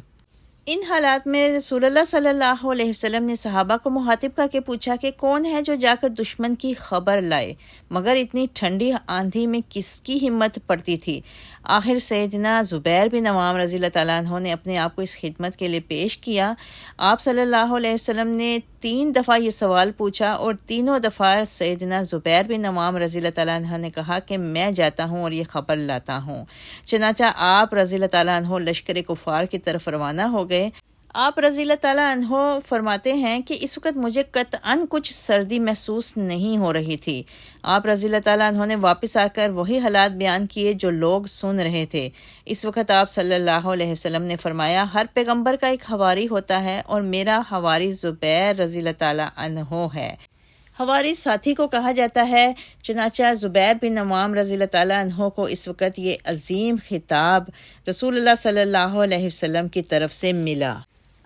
ان حالات میں رسول اللہ صلی اللہ علیہ وسلم نے صحابہ کو مخاطب کر کے پوچھا کہ کون ہے جو جا کر دشمن کی خبر لائے، مگر اتنی ٹھنڈی آندھی میں کس کی ہمت پڑتی تھی؟ آخر سیدنا زبیر بن عوام رضی اللہ تعالیٰ عنہ نے اپنے آپ کو اس خدمت کے لیے پیش کیا۔ آپ صلی اللہ علیہ وسلم نے 3 دفعہ یہ سوال پوچھا اور تینوں دفعہ سیدنا زبیر بن عوام رضی اللہ تعالیٰ عنہ نے کہا کہ میں جاتا ہوں اور یہ خبر لاتا ہوں۔ چنانچہ آپ رضی اللہ تعالیٰ عنہ لشکر کفار کی طرف روانہ ہو گئے۔ آپ رضی اللہ تعالیٰ عنہ فرماتے ہیں کہ اس وقت مجھے قطعاً کچھ سردی محسوس نہیں ہو رہی تھی۔ آپ رضی اللہ تعالیٰ عنہ نے واپس آ کر وہی حالات بیان کیے جو لوگ سن رہے تھے۔ اس وقت آپ صلی اللہ علیہ وسلم نے فرمایا، ہر پیغمبر کا ایک حواری ہوتا ہے اور میرا حواری زبیر رضی اللہ تعالیٰ عنہ ہے۔ حواری ساتھی کو کہا جاتا ہے۔ چنانچہ زبیر بن عوام رضی اللہ تعالیٰ عنہ کو اس وقت یہ عظیم خطاب رسول اللہ صلی اللہ علیہ وسلم کی طرف سے ملا۔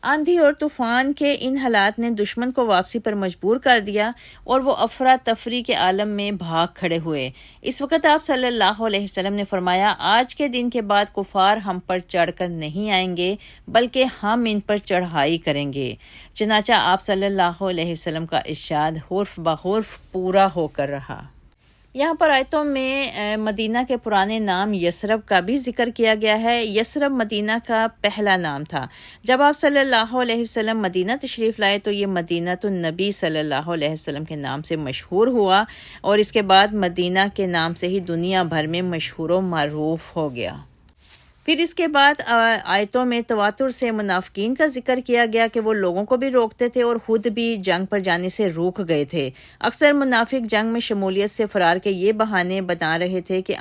آندھی اور طوفان کے ان حالات نے دشمن کو واپسی پر مجبور کر دیا اور وہ افراتفری کے عالم میں بھاگ کھڑے ہوئے۔ اس وقت آپ صلی اللہ علیہ وسلم نے فرمایا، آج کے دن کے بعد کفار ہم پر چڑھ کر نہیں آئیں گے بلکہ ہم ان پر چڑھائی کریں گے۔ چنانچہ آپ صلی اللہ علیہ وسلم کا ارشاد حرف بحرف پورا ہو کر رہا۔ یہاں پر آیتوں میں مدینہ کے پرانے نام یثرب کا بھی ذکر کیا گیا ہے۔ یثرب مدینہ کا پہلا نام تھا۔ جب آپ صلی اللہ علیہ وسلم مدینہ تشریف لائے تو یہ مدینہ النبی صلی اللہ علیہ وسلم کے نام سے مشہور ہوا، اور اس کے بعد مدینہ کے نام سے ہی دنیا بھر میں مشہور و معروف ہو گیا۔ پھر اس کے بعد آیتوں میں تواتر سے منافقین کا ذکر کیا گیا کہ وہ لوگوں کو بھی روکتے تھے اور خود بھی جنگ پر جانے سے روک گئے تھے۔ اکثر منافق جنگ میں شمولیت سے فرار کے یہ بہانے بتا رہے تھے کہ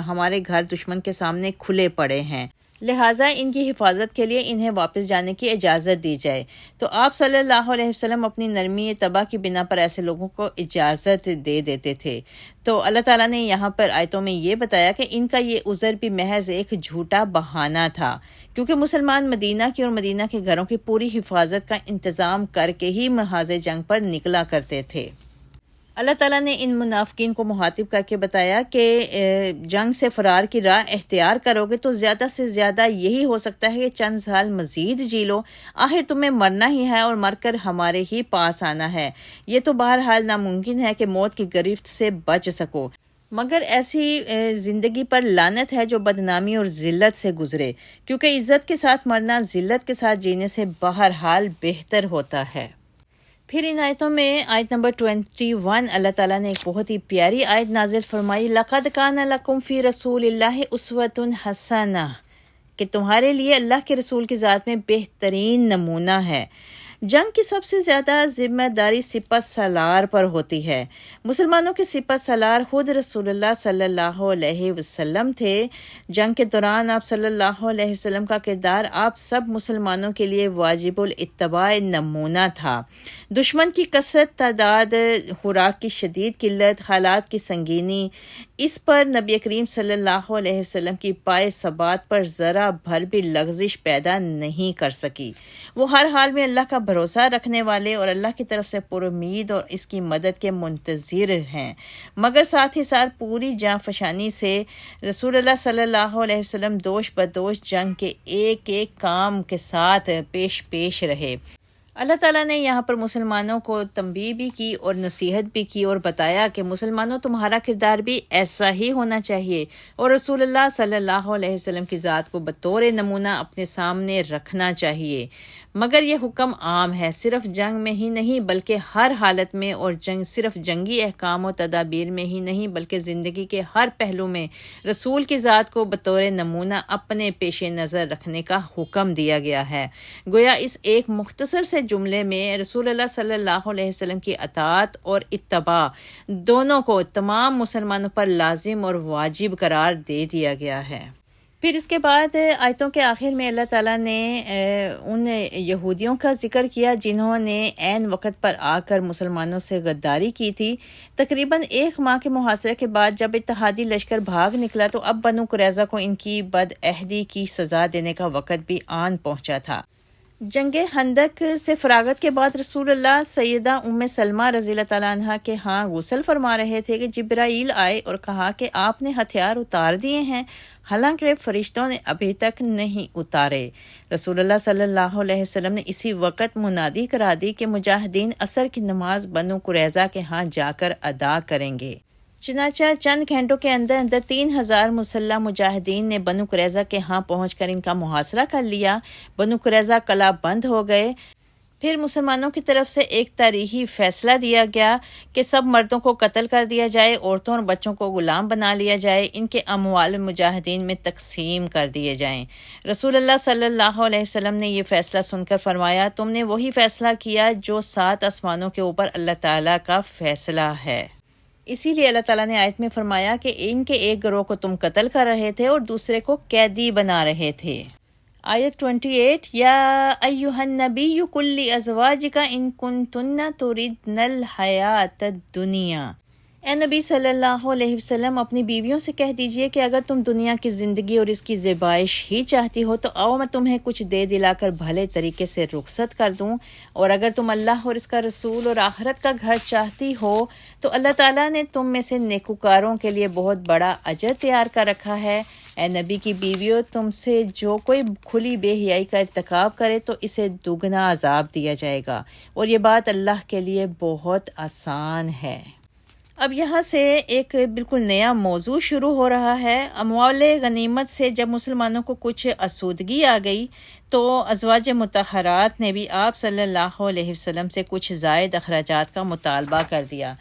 ہمارے گھر دشمن کے سامنے کھلے پڑے ہیں، لہٰذا ان کی حفاظت کے لیے انہیں واپس جانے کی اجازت دی جائے۔ تو آپ صلی اللہ علیہ وسلم اپنی نرمی طبع کی بنا پر ایسے لوگوں کو اجازت دے دیتے تھے۔ تو اللہ تعالیٰ نے یہاں پر آیتوں میں یہ بتایا کہ ان کا یہ عذر بھی محض ایک جھوٹا بہانہ تھا، کیونکہ مسلمان مدینہ کی اور مدینہ کے گھروں کی پوری حفاظت کا انتظام کر کے ہی محاذ جنگ پر نکلا کرتے تھے۔ اللہ تعالیٰ نے ان منافقین کو مخاطب کر کے بتایا کہ جنگ سے فرار کی راہ اختیار کرو گے تو زیادہ سے زیادہ یہی ہو سکتا ہے کہ چند سال مزید جی لو، آخر تمہیں مرنا ہی ہے اور مر کر ہمارے ہی پاس آنا ہے۔ یہ تو بہرحال ناممکن ہے کہ موت کی گرفت سے بچ سکو، مگر ایسی زندگی پر لعنت ہے جو بدنامی اور ذلت سے گزرے، کیونکہ عزت کے ساتھ مرنا ذلت کے ساتھ جینے سے بہرحال بہتر ہوتا ہے۔ پھر ان آیتوں میں آیت نمبر 21 اللہ تعالیٰ نے ایک بہت ہی پیاری آیت نازل فرمائی، لَقَدْ كَانَ لَكُمْ فِي رَسُولِ اللَّهِ أُسْوَةٌ حَسَنَةٌ، کہ تمہارے لیے اللہ کے رسول کی ذات میں بہترین نمونہ ہے۔ جنگ کی سب سے زیادہ ذمہ داری سپہ سالار پر ہوتی ہے۔ مسلمانوں کے سپہ سالار خود رسول اللہ صلی اللہ علیہ وسلم تھے۔ جنگ کے دوران آپ صلی اللہ علیہ وسلم کا کردار آپ سب مسلمانوں کے لیے واجب الاتباع نمونہ تھا۔ دشمن کی کثرت تعداد، خوراک کی شدید قلت، حالات کی سنگینی، اس پر نبی کریم صلی اللہ علیہ وسلم کی پائے ثبات پر ذرا بھر بھی لغزش پیدا نہیں کر سکی۔ وہ ہر حال میں اللہ کا بھروسہ رکھنے والے اور اللہ کی طرف سے پر امید اور اس کی مدد کے منتظر ہیں، مگر ساتھ ہی ساتھ پوری جاں فشانی سے رسول اللہ صلی اللہ علیہ وسلم دوش بدوش جنگ کے ایک ایک کام کے ساتھ پیش رہے۔ اللہ تعالیٰ نے یہاں پر مسلمانوں کو تنبیہ بھی کی اور نصیحت بھی کی اور بتایا کہ مسلمانوں تمہارا کردار بھی ایسا ہی ہونا چاہیے اور رسول اللہ صلی اللہ علیہ وسلم کی ذات کو بطور نمونہ اپنے سامنے رکھنا چاہیے۔ مگر یہ حکم عام ہے، صرف جنگ میں ہی نہیں بلکہ ہر حالت میں، اور جنگ صرف جنگی احکام و تدابیر میں ہی نہیں بلکہ زندگی کے ہر پہلو میں رسول کی ذات کو بطور نمونہ اپنے پیش نظر رکھنے کا حکم دیا گیا ہے۔ گویا اس ایک مختصر سے جملے میں رسول اللہ صلی اللہ علیہ وسلم کی اطاعت اور اتباع دونوں کو تمام مسلمانوں پر لازم اور واجب قرار دے دیا گیا ہے۔ پھر اس کے بعد آیتوں کے آخر میں اللہ تعالیٰ نے ان یہودیوں کا ذکر کیا جنہوں نے عین وقت پر آ کر مسلمانوں سے غداری کی تھی۔ تقریباً 1 ماہ کے محاصرے کے بعد جب اتحادی لشکر بھاگ نکلا تو اب بنو قریظہ کو ان کی بدعہدی کی سزا دینے کا وقت بھی آن پہنچا تھا۔ جنگ خندق سے فراغت کے بعد رسول اللہ سیدہ ام سلمہ رضی اللہ تعالیٰ عنہ کے ہاں غسل فرما رہے تھے کہ جبرائیل آئے اور کہا کہ آپ نے ہتھیار اتار دیے ہیں، حالانکہ فرشتوں نے ابھی تک نہیں اتارے۔ رسول اللہ صلی اللہ علیہ وسلم نے اسی وقت منادی کرا دی کہ مجاہدین عصر کی نماز بنو قریظہ کے ہاں جا کر ادا کریں گے۔ چنانچہ چند گھنٹوں کے اندر 3000 مسلح مجاہدین نے بنو قریظہ کے ہاں پہنچ کر ان کا محاصرہ کر لیا۔ بنو قریظہ قلعہ بند ہو گئے۔ پھر مسلمانوں کی طرف سے ایک تاریخی فیصلہ دیا گیا کہ سب مردوں کو قتل کر دیا جائے، عورتوں اور بچوں کو غلام بنا لیا جائے، ان کے اموال مجاہدین میں تقسیم کر دیے جائیں۔ رسول اللہ صلی اللہ علیہ وسلم نے یہ فیصلہ سن کر فرمایا، تم نے وہی فیصلہ کیا جو 7 آسمانوں کے اوپر اللہ تعالیٰ کا فیصلہ ہے۔ اسی لیے اللہ تعالیٰ نے آیت میں فرمایا کہ ان کے ایک گروہ کو تم قتل کر رہے تھے اور دوسرے کو قیدی بنا رہے تھے۔ آیت 28، یا ایہا النبی قل لازواجک ان کنتن تردن الحیات الدنیا، اے نبی صلی اللہ علیہ وسلم اپنی بیویوں سے کہہ دیجئے کہ اگر تم دنیا کی زندگی اور اس کی زیبائش ہی چاہتی ہو تو آؤ میں تمہیں کچھ دے دلا کر بھلے طریقے سے رخصت کر دوں، اور اگر تم اللہ اور اس کا رسول اور آخرت کا گھر چاہتی ہو تو اللہ تعالیٰ نے تم میں سے نیکوکاروں کے لیے بہت بڑا اجر تیار کر رکھا ہے۔ اے نبی کی بیویوں، تم سے جو کوئی کھلی بے حیائی کا ارتکاب کرے تو اسے دگنا عذاب دیا جائے گا، اور یہ بات اللہ کے لیے بہت آسان ہے۔ اب یہاں سے ایک بالکل نیا موضوع شروع ہو رہا ہے۔ اموال غنیمت سے جب مسلمانوں کو کچھ آسودگی آ گئی تو ازواج مطہرات نے بھی آپ صلی اللہ علیہ وسلم سے کچھ زائد اخراجات کا مطالبہ کر دیا۔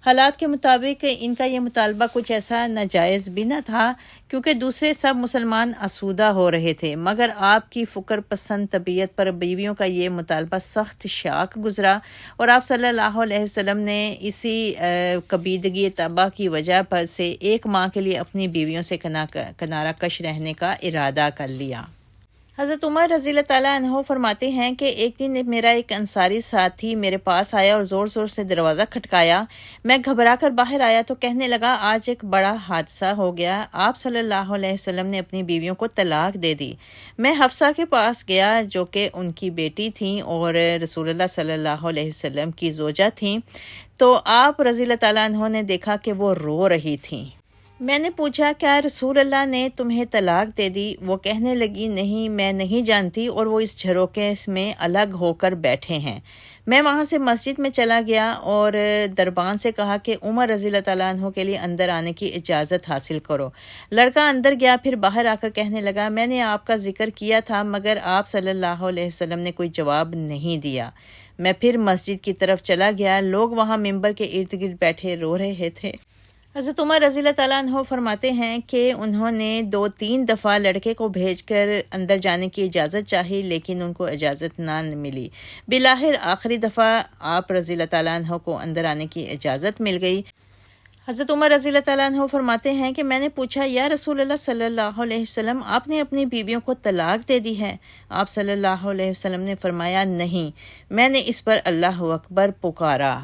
حالات کے مطابق ان کا یہ مطالبہ کچھ ایسا ناجائز بھی نہ تھا، کیونکہ دوسرے سب مسلمان آسودہ ہو رہے تھے، مگر آپ کی فقر پسند طبیعت پر بیویوں کا یہ مطالبہ سخت شاق گزرا، اور آپ صلی اللہ علیہ وسلم نے اسی کبیدگی طبع کی وجہ پر سے ایک ماہ کے لیے اپنی بیویوں سے کنارہ کش رہنے کا ارادہ کر لیا۔ حضرت عمر رضی اللہ تعالیٰ عنہ فرماتے ہیں کہ ایک دن میرا ایک انصاری ساتھی میرے پاس آیا اور زور زور سے دروازہ کھٹکایا۔ میں گھبرا کر باہر آیا تو کہنے لگا، آج ایک بڑا حادثہ ہو گیا، آپ صلی اللہ علیہ وسلم نے اپنی بیویوں کو طلاق دے دی۔ میں حفصہ کے پاس گیا جو کہ ان کی بیٹی تھیں اور رسول اللہ صلی اللہ علیہ وسلم کی زوجہ تھیں، تو آپ رضی اللہ تعالیٰ عنہ نے دیکھا کہ وہ رو رہی تھیں۔ میں نے پوچھا، کیا رسول اللہ نے تمہیں طلاق دے دی؟ وہ کہنے لگی، نہیں، میں نہیں جانتی، اور وہ اس جھروکے میں الگ ہو کر بیٹھے ہیں۔ میں وہاں سے مسجد میں چلا گیا اور دربان سے کہا کہ عمر رضی اللہ تعالیٰ عنہ کے لیے اندر آنے کی اجازت حاصل کرو۔ لڑکا اندر گیا، پھر باہر آ کر کہنے لگا، میں نے آپ کا ذکر کیا تھا مگر آپ صلی اللہ علیہ وسلم نے کوئی جواب نہیں دیا۔ میں پھر مسجد کی طرف چلا گیا، لوگ وہاں ممبر کے ارد گرد بیٹھے رو رہے تھے۔ حضرت عمر رضی اللہ تعالیٰ عنہ فرماتے ہیں کہ انہوں نے 2-3 دفعہ لڑکے کو بھیج کر اندر جانے کی اجازت چاہی، لیکن ان کو اجازت نہ ملی۔ بالآخر آخری دفعہ آپ رضی اللہ تعالیٰ عنہ کو اندر آنے کی اجازت مل گئی۔ حضرت عمر رضی اللہ تعالیٰ عنہ فرماتے ہیں کہ میں نے پوچھا، یا رسول اللہ صلی اللہ علیہ وسلم، آپ نے اپنی بیویوں کو طلاق دے دی ہے؟ آپ صلی اللہ علیہ وسلم نے فرمایا، نہیں، میں نے اس پر اللہ اکبر پکارا۔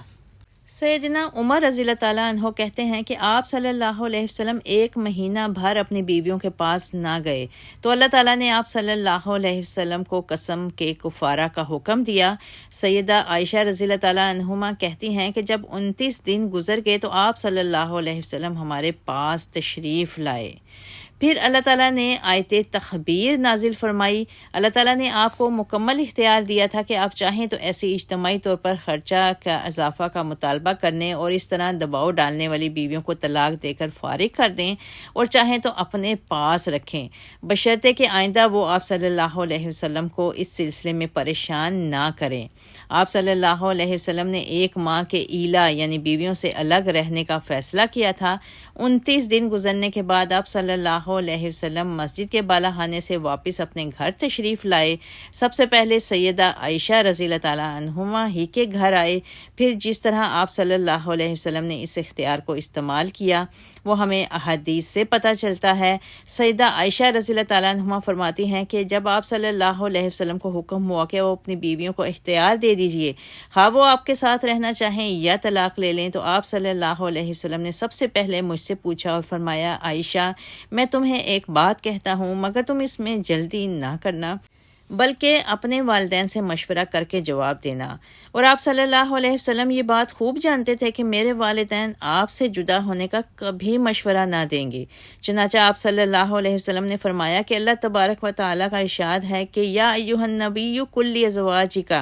سیدنا عمر رضی اللہ تعالیٰ عنہ کہتے ہیں کہ آپ صلی اللہ علیہ وسلم 1 مہینہ بھر اپنی بیویوں کے پاس نہ گئے تو اللہ تعالیٰ نے آپ صلی اللہ علیہ وسلم کو قسم کے کفارہ کا حکم دیا۔ سیدہ عائشہ رضی اللہ تعالیٰ عنہما کہتی ہیں کہ جب 29 دن گزر گئے تو آپ صلی اللہ علیہ وسلم ہمارے پاس تشریف لائے۔ پھر اللہ تعالیٰ نے آیت تخبیر نازل فرمائی۔ اللہ تعالیٰ نے آپ کو مکمل اختیار دیا تھا کہ آپ چاہیں تو ایسی اجتماعی طور پر خرچہ کا اضافہ کا مطالبہ کرنے اور اس طرح دباؤ ڈالنے والی بیویوں کو طلاق دے کر فارغ کر دیں، اور چاہیں تو اپنے پاس رکھیں، بشرطے کہ آئندہ وہ آپ صلی اللہ علیہ وسلم کو اس سلسلے میں پریشان نہ کریں۔ آپ صلی اللہ علیہ وسلم نے 1 ماہ کے ایلا یعنی بیویوں سے الگ رہنے کا فیصلہ کیا تھا۔ 29 دن گزرنے کے بعد آپ صلی اللہ علیہ وسلم مسجد کے بالا خانے سے واپس اپنے گھر تشریف لائے۔ سب سے پہلے سیدہ عائشہ رضی اللہ تعالیٰ عنہما ہی کے گھر آئے۔ پھر جس طرح آپ صلی اللہ علیہ وسلم نے اس اختیار کو استعمال کیا وہ ہمیں احادیث سے پتہ چلتا ہے۔ سیدہ عائشہ رضی اللہ تعالیٰ عنہما فرماتی ہیں کہ جب آپ صلی اللہ علیہ وسلم کو حکم ہوا کہ وہ اپنی بیویوں کو اختیار دے دیجئے، ہاں وہ آپ کے ساتھ رہنا چاہیں یا طلاق لے لیں، تو آپ صلی اللہ علیہ وسلم نے سب سے پہلے مجھ سے پوچھا اور فرمایا، عائشہ، میں تمہیں ایک بات کہتا ہوں مگر تم اس میں جلدی نہ کرنا، بلکہ اپنے والدین سے مشورہ کر کے جواب دینا۔ اور آپ صلی اللہ علیہ وسلم یہ بات خوب جانتے تھے کہ میرے والدین آپ سے جدا ہونے کا کبھی مشورہ نہ دیں گے۔ چنانچہ آپ صلی اللہ علیہ وسلم نے فرمایا کہ اللہ تبارک و تعالیٰ کا ارشاد ہے کہ یا ایھا النبی قل لازواجک،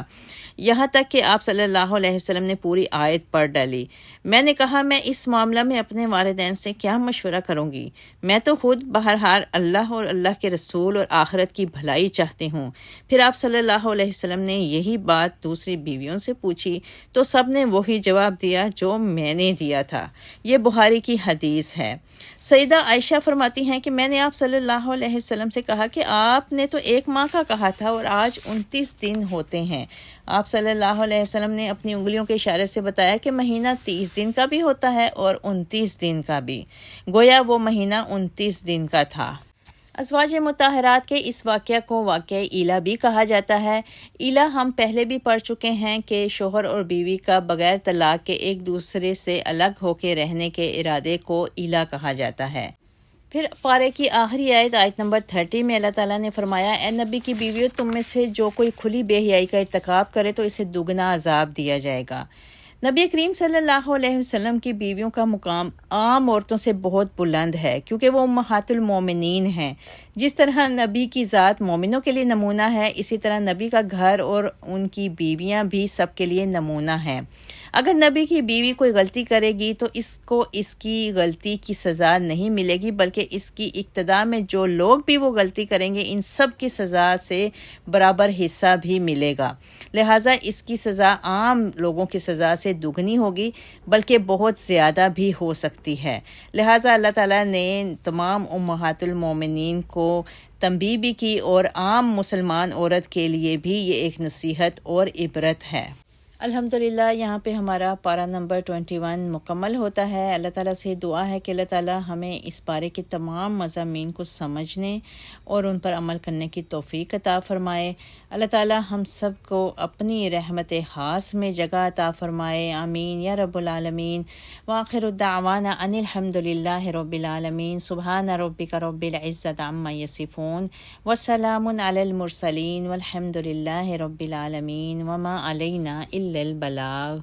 یہاں تک کہ آپ صلی اللہ علیہ وسلم نے پوری آیت پڑھ ڈالی۔ میں نے کہا، میں اس معاملہ میں اپنے والدین سے کیا مشورہ کروں گی؟ میں تو خود بہرحال اللہ اور اللہ کے رسول اور آخرت کی بھلائی چاہتی ہوں۔ پھر آپ صلی اللہ علیہ وسلم نے یہی بات دوسری بیویوں سے پوچھی تو سب نے وہی جواب دیا جو میں نے دیا تھا۔ یہ بخاری کی حدیث ہے۔ سیدہ عائشہ فرماتی ہیں کہ میں نے آپ صلی اللہ علیہ وسلم سے کہا کہ آپ نے تو 1 ماہ کا کہا تھا اور آج 29 دن ہوتے ہیں۔ آپ صلی اللہ علیہ وسلم نے اپنی انگلیوں کے اشارے سے بتایا کہ مہینہ 30 دن کا بھی ہوتا ہے اور 29 دن کا بھی، گویا وہ مہینہ 29 دن کا تھا۔ ازواج مطہرات کے اس واقعہ کو واقعہ ایلا بھی کہا جاتا ہے۔ ایلا ہم پہلے بھی پڑھ چکے ہیں کہ شوہر اور بیوی کا بغیر طلاق کے ایک دوسرے سے الگ ہو کے رہنے کے ارادے کو ایلا کہا جاتا ہے۔ پھر پارے کی آخری آیت نمبر 30 میں اللہ تعالیٰ نے فرمایا، اے نبی کی بیویوں، تم میں سے جو کوئی کھلی بے حیائی کا ارتکاب کرے تو اسے دگنا عذاب دیا جائے گا۔ نبی کریم صلی اللہ علیہ وسلم کی بیویوں کا مقام عام عورتوں سے بہت بلند ہے، کیونکہ وہ امہات المومنین ہیں۔ جس طرح نبی کی ذات مومنوں کے لیے نمونہ ہے، اسی طرح نبی کا گھر اور ان کی بیویاں بھی سب کے لیے نمونہ ہیں۔ اگر نبی کی بیوی کوئی غلطی کرے گی تو اس کو اس کی غلطی کی سزا نہیں ملے گی، بلکہ اس کی اقتداء میں جو لوگ بھی وہ غلطی کریں گے ان سب کی سزا سے برابر حصہ بھی ملے گا، لہٰذا اس کی سزا عام لوگوں کی سزا سے دگنی ہوگی، بلکہ بہت زیادہ بھی ہو سکتی ہے۔ لہٰذا اللہ تعالیٰ نے تمام امہات المومنین کو تنبیہ بھی کی اور عام مسلمان عورت کے لیے بھی یہ ایک نصیحت اور عبرت ہے۔ الحمدللہ یہاں پہ ہمارا پارہ نمبر 21 مکمل ہوتا ہے۔ اللہ تعالیٰ سے دعا ہے کہ اللہ تعالیٰ ہمیں اس پارے کے تمام مضامین کو سمجھنے اور ان پر عمل کرنے کی توفیق عطا فرمائے۔ اللہ تعالیٰ ہم سب کو اپنی رحمت خاص میں جگہ عطا فرمائے، آمین یا رب العالمین۔ وآخر الدعوانا ان الحمدللہ رب العالمین، سبحان ربک رب العزت عما یصفون، وسلام علی المرسلین، والحمدللہ رب العالمین، وما علینا الا البلاغ۔